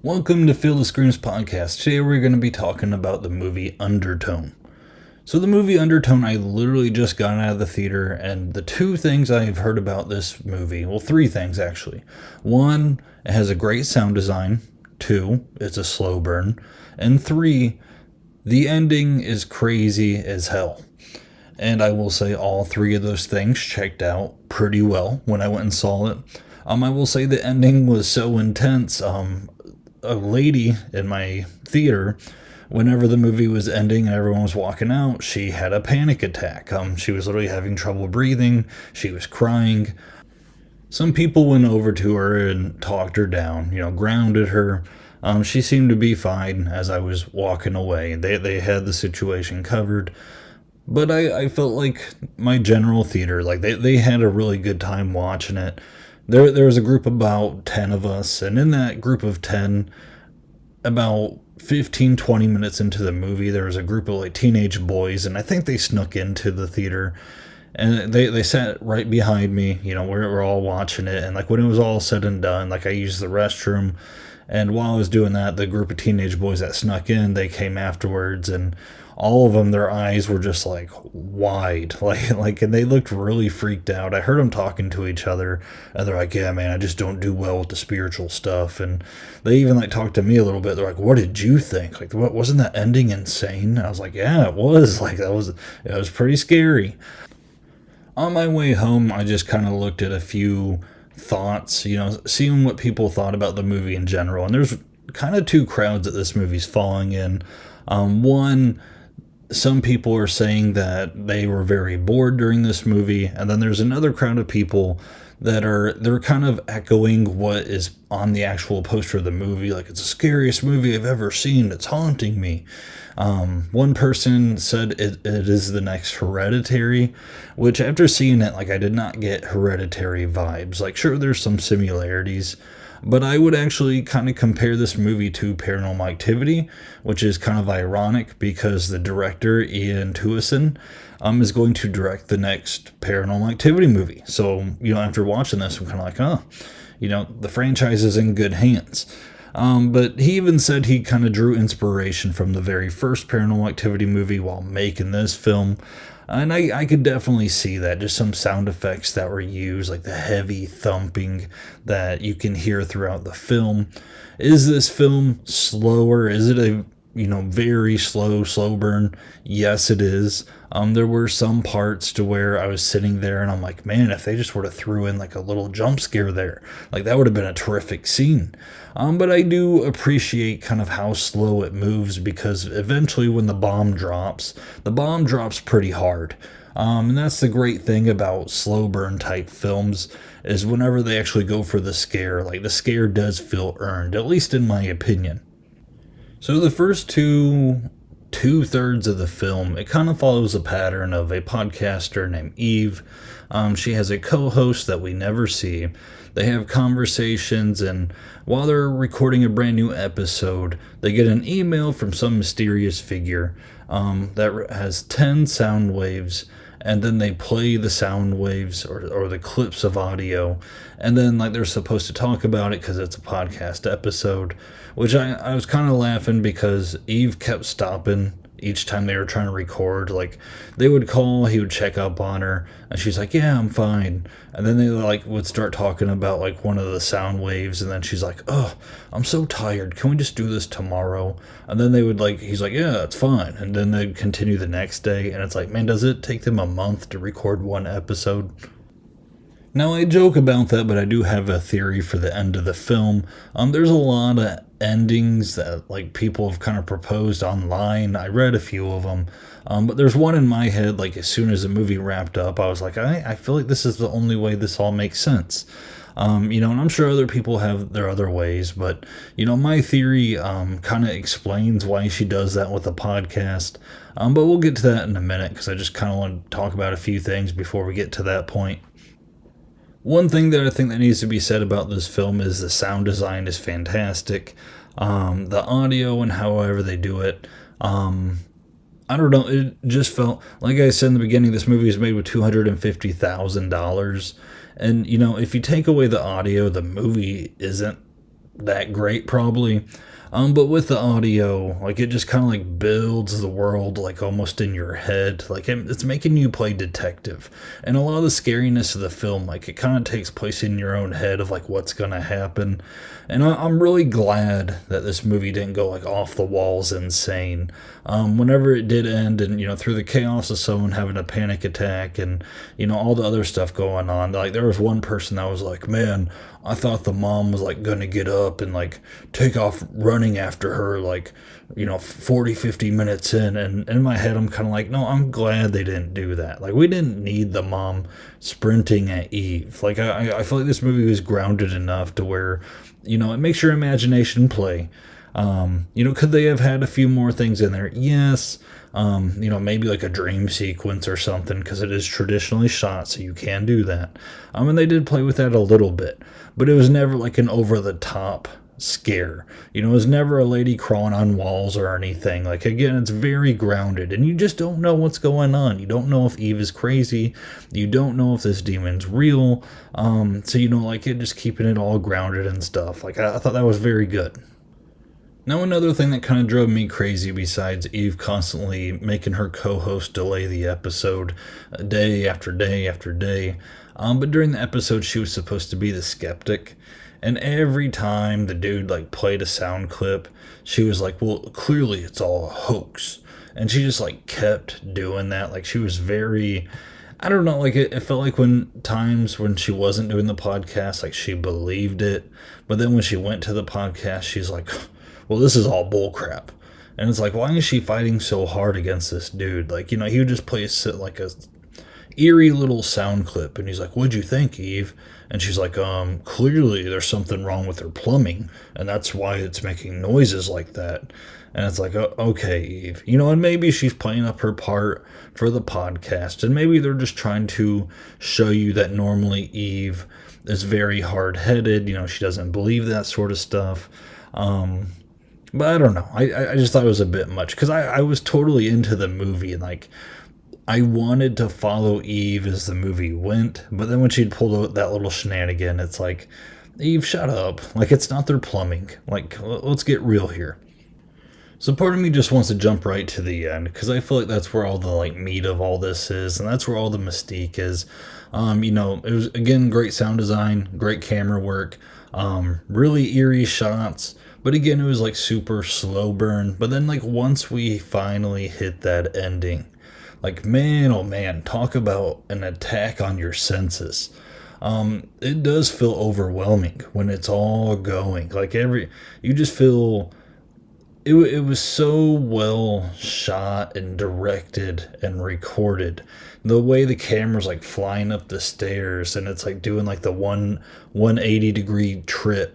Welcome to Feel the Screams podcast. Today we're going to be talking about the movie Undertone. So the movie Undertone, I literally just got out of the theater, and the two things I've heard about this movie, well, three things actually. One, it has a great sound design. Two, it's a slow burn. And three, the ending is crazy as hell. And I will say all three of those things checked out pretty well when I went and saw it. I will say the ending was so intense. A lady in my theater, whenever the movie was ending and everyone was walking out, she had a panic attack. She was literally having trouble breathing. She was crying. Some people went over to her and talked her down, grounded her. She seemed to be fine as I was walking away. They had the situation covered. But I felt like my general theater, like they had a really good time watching it. There was a group of about 10 of us, and in that group of 10, about 15-20 minutes into the movie, there was a group of like teenage boys, and I think they snuck into the theater, and they sat right behind me. We're all watching it, and like when it was all said and done, like I used the restroom, and while I was doing that, the group of teenage boys that snuck in, they came afterwards, and all of them, their eyes were just like wide, and they looked really freaked out. I heard them talking to each other, and they're like, "Yeah, man, I just don't do well with the spiritual stuff." And they even like talked to me a little bit. They're like, "What did you think? Like, what wasn't that ending insane?" And I was like, "Yeah, it was. Like, it was pretty scary." On my way home, I just kind of looked at a few thoughts, seeing what people thought about the movie in general. And there's kind of two crowds that this movie's falling in. One, some people are saying that they were very bored during this movie, and then there's another crowd of people that they're kind of echoing what is on the actual poster of the movie, like it's the scariest movie I've ever seen, it's haunting me. One person said it is the next Hereditary, which after seeing it, like I did not get Hereditary vibes. Like sure, there's some similarities, but I would actually kind of compare this movie to Paranormal Activity, which is kind of ironic because the director, Ian Tuason, is going to direct the next Paranormal Activity movie. So, after watching this, I'm kind of like, the franchise is in good hands. But he even said he kind of drew inspiration from the very first Paranormal Activity movie while making this film. And I could definitely see that. Just some sound effects that were used, like the heavy thumping that you can hear throughout the film. Is this film slower? Is it a very slow burn? Yes, it is. There were some parts to where I was sitting there and I'm like, man, if they just would have threw in like a little jump scare there, like that would have been a terrific scene. But I do appreciate kind of how slow it moves because eventually when the bomb drops pretty hard. And that's the great thing about slow burn type films is whenever they actually go for the scare, like the scare does feel earned, at least in my opinion. So the first two-thirds of the film, it kind of follows a pattern of a podcaster named Eve. She has a co-host that we never see. They have conversations, and while they're recording a brand new episode, they get an email from some mysterious figure that has 10 sound waves, and then they play the sound waves or the clips of audio, and then like they're supposed to talk about it because it's a podcast episode, which I was kind of laughing because Eve kept stopping each time they were trying to record. Like they would call, he would check up on her, and she's like, "Yeah, I'm fine." And then they like would start talking about like one of the sound waves, and then she's like, "Oh, I'm so tired. Can we just do this tomorrow?" And then they would like, he's like, "Yeah, it's fine." And then they'd continue the next day, and it's like, man, does it take them a month to record one episode? Now, I joke about that, but I do have a theory for the end of the film. There's a lot of endings that like people have kind of proposed online. I read a few of them, but there's one in my head. Like as soon as the movie wrapped up, I was like, I feel like this is the only way this all makes sense. And I'm sure other people have their other ways, but my theory kind of explains why she does that with the podcast. But we'll get to that in a minute because I just kind of want to talk about a few things before we get to that point. One thing that I think that needs to be said about this film is the sound design is fantastic. The audio and however they do it. I don't know. It just felt, like I said in the beginning, this movie is made with $250,000. And, if you take away the audio, the movie isn't that great, probably. But with the audio, like it just kind of like builds the world like almost in your head. Like it's making you play detective. And a lot of the scariness of the film, like it kind of takes place in your own head of like what's going to happen. And I'm really glad that this movie didn't go like off the walls insane. Whenever it did end, and through the chaos of someone having a panic attack and all the other stuff going on, like there was one person that was like, man, I thought the mom was like gonna get up and like take off running after her, like 40, 50 minutes in. And in my head I'm kind of like, no, I'm glad they didn't do that. Like we didn't need the mom sprinting at Eve. Like I feel like this movie was grounded enough to where it makes your imagination play. Could they have had a few more things in there? Yes. Maybe like a dream sequence or something, because it is traditionally shot, so you can do that. And they did play with that a little bit, but it was never like an over the top scare. It was never a lady crawling on walls or anything. Like, again, it's very grounded, and you just don't know what's going on. You don't know if Eve is crazy. You don't know if this demon's real. So like it just keeping it all grounded and stuff. Like I thought that was very good. Now, another thing that kind of drove me crazy, besides Eve constantly making her co-host delay the episode day after day after day, but during the episode she was supposed to be the skeptic, and every time the dude like played a sound clip, she was like, well, clearly it's all a hoax, and she just like kept doing that. Like she was very, I don't know, like it felt like when times when she wasn't doing the podcast, like she believed it, but then when she went to the podcast, she's like, well, this is all bullcrap. And it's like, why is she fighting so hard against this dude? Like, he would just play like a eerie little sound clip, and he's like, what'd you think, Eve? And she's like, clearly there's something wrong with her plumbing, and that's why it's making noises like that. And it's like, okay, Eve. And maybe she's playing up her part for the podcast, and maybe they're just trying to show you that normally Eve is very hard-headed. She doesn't believe that sort of stuff. But I don't know. I just thought it was a bit much, because I was totally into the movie, and like I wanted to follow Eve as the movie went. But then when she'd pulled out that little shenanigan, it's like, Eve, shut up. Like, it's not their plumbing. Like, let's get real here. So part of me just wants to jump right to the end, because I feel like that's where all the like meat of all this is, and that's where all the mystique is. It was, again, great sound design, great camera work, really eerie shots. But again, it was like super slow burn. But then like once we finally hit that ending, like, man, oh man, talk about an attack on your senses. It does feel overwhelming when it's all going. Like you just feel, it was so well shot and directed and recorded. The way the camera's like flying up the stairs, and it's like doing like the 180-degree trick.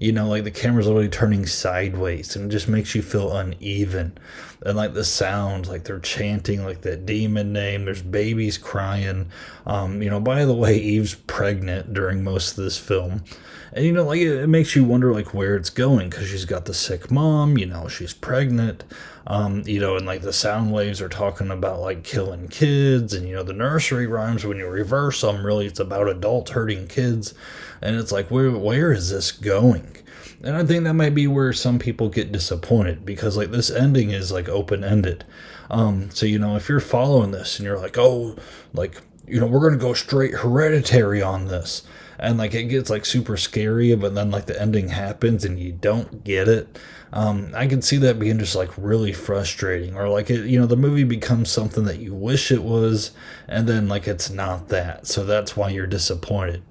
Like the camera's literally turning sideways, and it just makes you feel uneven. And like the sounds, like they're chanting like that demon name. There's babies crying. By the way, Eve's pregnant during most of this film. And like it makes you wonder like where it's going, because she's got the sick mom, she's pregnant. And like the sound waves are talking about like killing kids, and the nursery rhymes, when you reverse them, really it's about adults hurting kids. And it's like, where is this going? And I think that might be where some people get disappointed, because like this ending is like open-ended. So if you're following this and you're like, oh, like, we're gonna go straight Hereditary on this, and like it gets like super scary, but then like the ending happens and you don't get it, I can see that being just like really frustrating. Or like it, the movie becomes something that you wish it was, and then like it's not that, so that's why you're disappointed.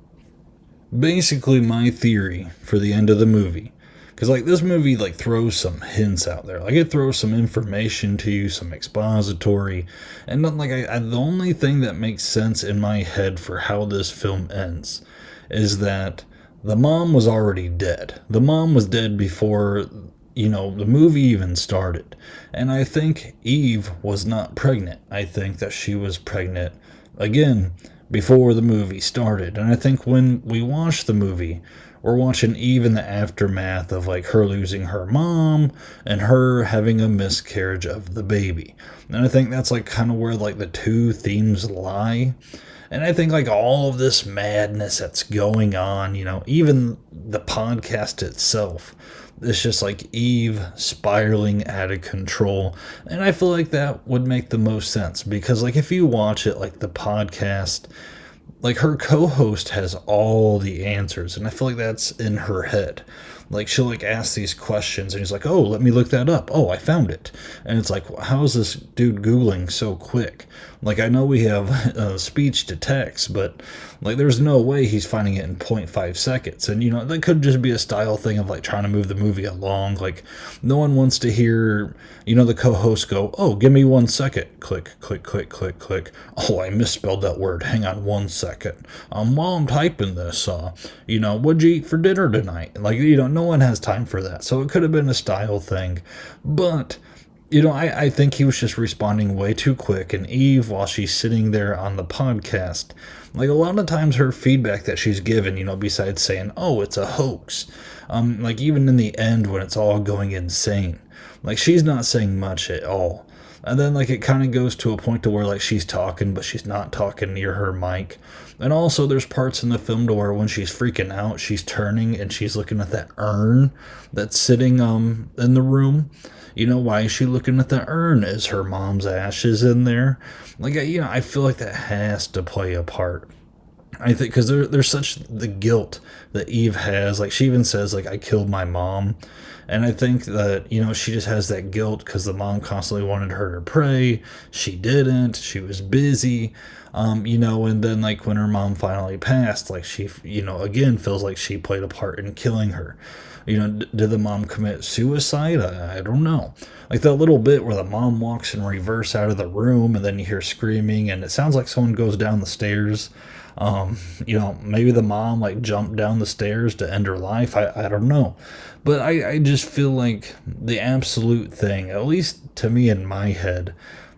Basically, my theory for the end of the movie, because like this movie like throws some hints out there, like it throws some information to you, some expository, and then like the only thing that makes sense in my head for how this film ends is that the mom was already dead. The mom was dead before the movie even started. And I think Eve was not pregnant. I think that she was pregnant, again, before the movie started. And I think when we watch the movie, we're watching Eve in the aftermath of like her losing her mom and her having a miscarriage of the baby. And I think that's like kind of where like the two themes lie. And I think like all of this madness that's going on, even the podcast itself, it's just like Eve spiraling out of control. And I feel like that would make the most sense because, like, if you watch it, like the podcast, like her co-host has all the answers, and I feel like that's in her head. Like she'll like ask these questions and he's like, oh, let me look that up, oh, I found it. And it's like, how is this dude googling so quick? Like, I know we have speech to text, but like there's no way he's finding it in 0.5 seconds. And that could just be a style thing of like trying to move the movie along. Like no one wants to hear the co-host go, oh, give me 1 second, click click click click click, oh, I misspelled that word, hang on 1 second, while I'm typing this, what'd you eat for dinner tonight? Like, no one has time for that. So it could have been a style thing. But I think he was just responding way too quick. And Eve, while she's sitting there on the podcast, like a lot of times her feedback that she's given, besides saying, oh, it's a hoax, like even in the end when it's all going insane, like she's not saying much at all. And then like it kind of goes to a point to where like she's talking, but she's not talking near her mic. And also there's parts in the film to where when she's freaking out, she's turning and she's looking at that urn that's sitting in the room. Why is she looking at the urn? Is her mom's ashes in there? Like, I feel like that has to play a part. I think because there's such the guilt that Eve has. Like, she even says, like, I killed my mom. And I think that, she just has that guilt because the mom constantly wanted her to pray. She didn't. She was busy. And then, like, when her mom finally passed, like, she, again, feels like she played a part in killing her. Did the mom commit suicide? I don't know. Like that little bit where the mom walks in reverse out of the room and then you hear screaming and it sounds like someone goes down the stairs. Maybe the mom like jumped down the stairs to end her life. I don't know. But I just feel like the absolute thing, at least to me in my head,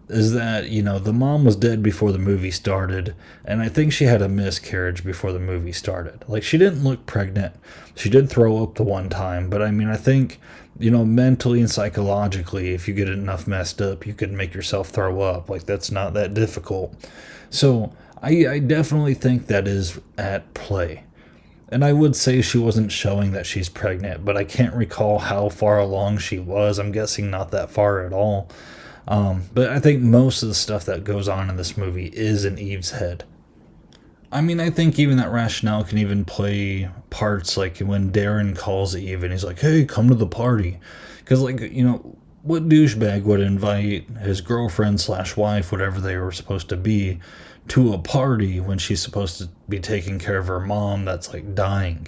is that, the mom was dead before the movie started, and I think she had a miscarriage before the movie started. Like, she didn't look pregnant. She did throw up the one time, but I think, mentally and psychologically, if you get enough messed up, you could make yourself throw up. Like, that's not that difficult. So, I definitely think that is at play. And I would say she wasn't showing that she's pregnant, but I can't recall how far along she was. I'm guessing not that far at all. But I think most of the stuff that goes on in this movie is in Eve's head. I think even that rationale can even play parts like when Darren calls Eve and he's like, hey, come to the party. Because, like, what douchebag would invite his girlfriend / wife, whatever they were supposed to be, to a party when she's supposed to be taking care of her mom that's, like, dying?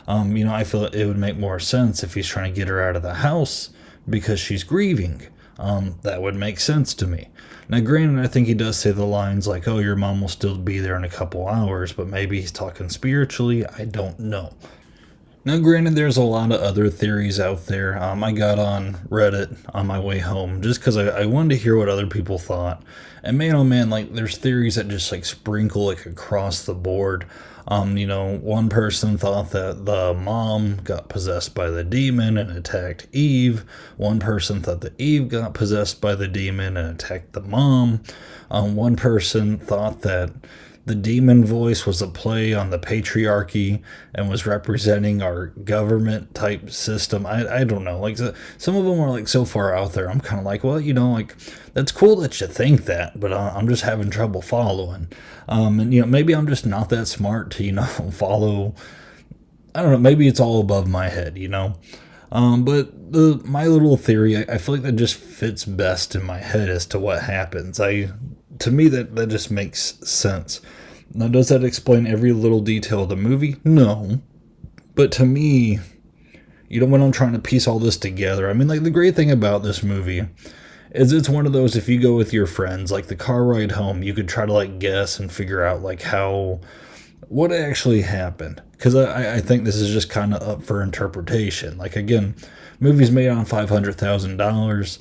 I feel it would make more sense if he's trying to get her out of the house because she's grieving. That would make sense to me. Now, granted, I think he does say the lines like, oh, your mom will still be there in a couple hours, but maybe he's talking spiritually. I don't know. Now, granted, there's a lot of other theories out there. I got on Reddit on my way home just because I wanted to hear what other people thought. And man, oh man, like, there's theories that just, like, sprinkle, like, across the board. One person thought that the mom got possessed by the demon and attacked Eve. One person thought that Eve got possessed by the demon and attacked the mom. One person thought that the demon voice was a play on the patriarchy and was representing our government type system. I don't know. Like, some of them are like so far out there. I'm kind of like, well, like, that's cool that you think that, but I'm just having trouble following. And maybe I'm just not that smart to follow. I don't know. Maybe it's all above my head. But my little theory, I feel like that just fits best in my head as to what happens. To me, that just makes sense. Now, does that explain every little detail of the movie? No. But to me, when I'm trying to piece all this together, like, the great thing about this movie is it's one of those, if you go with your friends, like the car ride home, you could try to, like, guess and figure out, like, what actually happened. Because I think this is just kind of up for interpretation. Like, again, movies made on $500,000.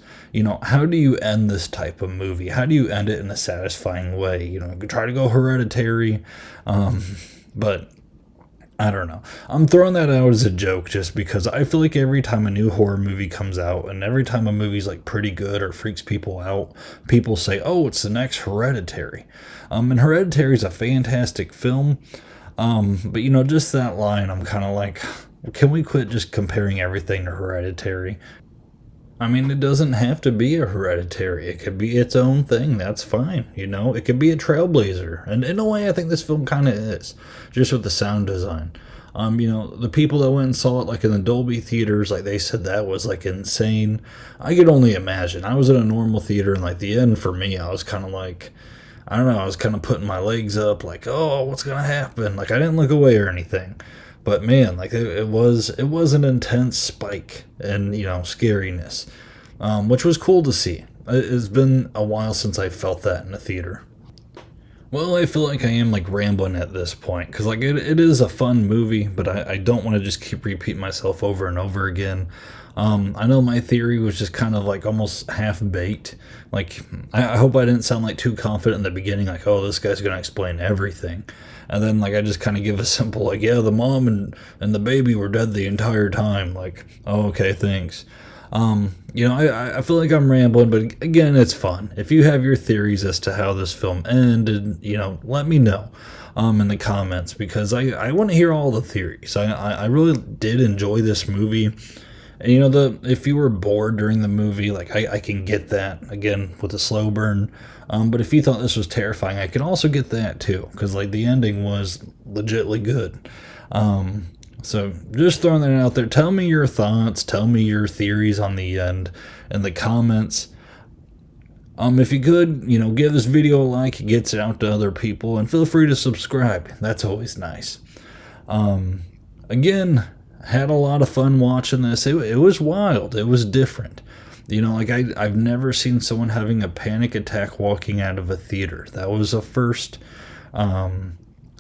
How do you end this type of movie? How do you end it in a satisfying way? You could try to go Hereditary, but I don't know. I'm throwing that out as a joke just because I feel like every time a new horror movie comes out and every time a movie's like pretty good or freaks people out, people say, "Oh, it's the next Hereditary." And Hereditary is a fantastic film. But just that line, I'm kind of like, can we quit just comparing everything to Hereditary? I mean, it doesn't have to be a Hereditary. It could be its own thing. That's fine. It could be a trailblazer. And in a way, I think this film kind of is, just with the sound design. The people that went and saw it, like in the Dolby theaters, like they said that was like insane. I could only imagine. I was in a normal theater, and like the end for me, I was kind of like, I don't know, I was kind of putting my legs up, like, oh, what's gonna happen? Like I didn't look away or anything. But man, like it was an intense spike and scariness, which was cool to see. It's been a while since I felt that in a theater. Well, I feel like I am like rambling at this point because like it is a fun movie, but I don't want to just keep repeating myself over and over again. I know my theory was just kind of like almost half baked. Like I hope I didn't sound like too confident in the beginning, like oh this guy's gonna explain everything, and then like I just kind of give a simple like yeah the mom and the baby were dead the entire time. Like oh okay thanks. I feel like I'm rambling, but again, it's fun. If you have your theories as to how this film ended, let me know in the comments because I want to hear all the theories. I really did enjoy this movie. And if you were bored during the movie, like I can get that again with the slow burn. But if you thought this was terrifying, I can also get that too because like the ending was legitly good. So just throwing that out there. Tell me your thoughts. Tell me your theories on the end in the comments. If you could, give this video a like. It gets it out to other people. And feel free to subscribe. That's always nice. Again, had a lot of fun watching this. It was wild. It was different. I've never seen someone having a panic attack walking out of a theater. That was a first.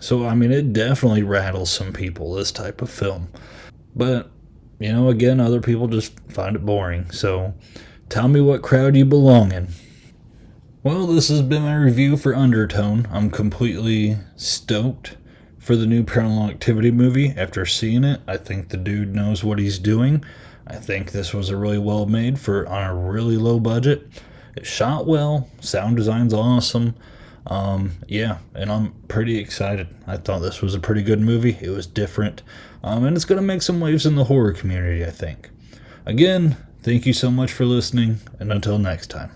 So, I mean, it definitely rattles some people, this type of film. But, again, other people just find it boring. So, tell me what crowd you belong in. Well, this has been my review for Undertone. I'm completely stoked for the new Paranormal Activity movie. After seeing it, I think the dude knows what he's doing. I think this was a really well made on a really low budget. It shot well. Sound design's awesome. And I'm pretty excited. I thought this was a pretty good movie. It was different. And it's going to make some waves in the horror community, I think. Again, thank you so much for listening, and until next time.